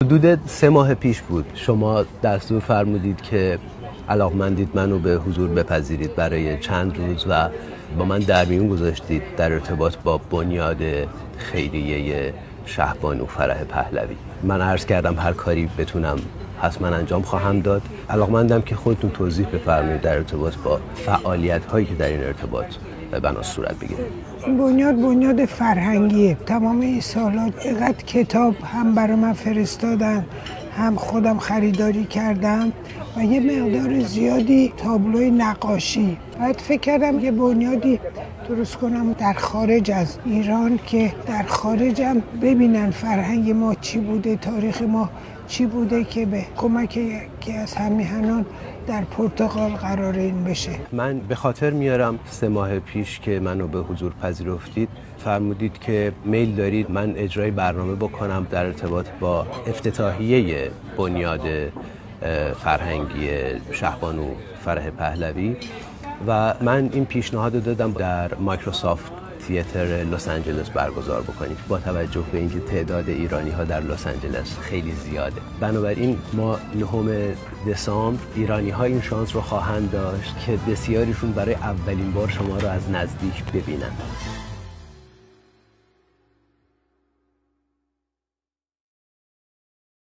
حدود 3 ماه پیش بود. شما دستور فرمودید که علاقمندید منو به حضور بپذیرید برای چند روز و با من در میون گذاشتید در ارتباط با بنیاد خیریه شهبانو فرح پهلوی. من عرض کردم هر کاری بتونم حتما انجام خواهم داد. علاقمندم که خودتون توضیح بفرمایید در ارتباط با فعالیت‌هایی که در این ارتباط بنا صورت بگیره. بنیاد فرهنگیه. تمام این سالات اینقدر کتاب هم برای من فرستادن، هم خودم خریداری کردم و یه مقدار زیادی تابلوی نقاشی. بعد فکر کردم یه بنیادی درست کنم در خارج از ایران که در خارجم ببینن فرهنگ ما چی بوده، تاریخ ما چی بوده، که به کمک یکی از همیهنان در پرتغال قرار این بشه. من به خاطر میارم 3 ماه پیش که منو به حضور پذیرفتید فرمودید که میل دارید من اجرای برنامه بکنم در ارتباط با افتتاحیه بنیاد فرهنگی شهبانو فرح پهلوی و من این پیشنهاد رو دادم در مایکروسافت تئاتر لس آنجلس برگزار بکنیم با توجه به اینکه تعداد ایرانی ها در لس آنجلس خیلی زیاده. بنابراین ما 9 دسامبر ایرانی ها این شانس رو خواهند داشت که بسیاریشون برای اولین بار شما رو از نزدیک ببینن.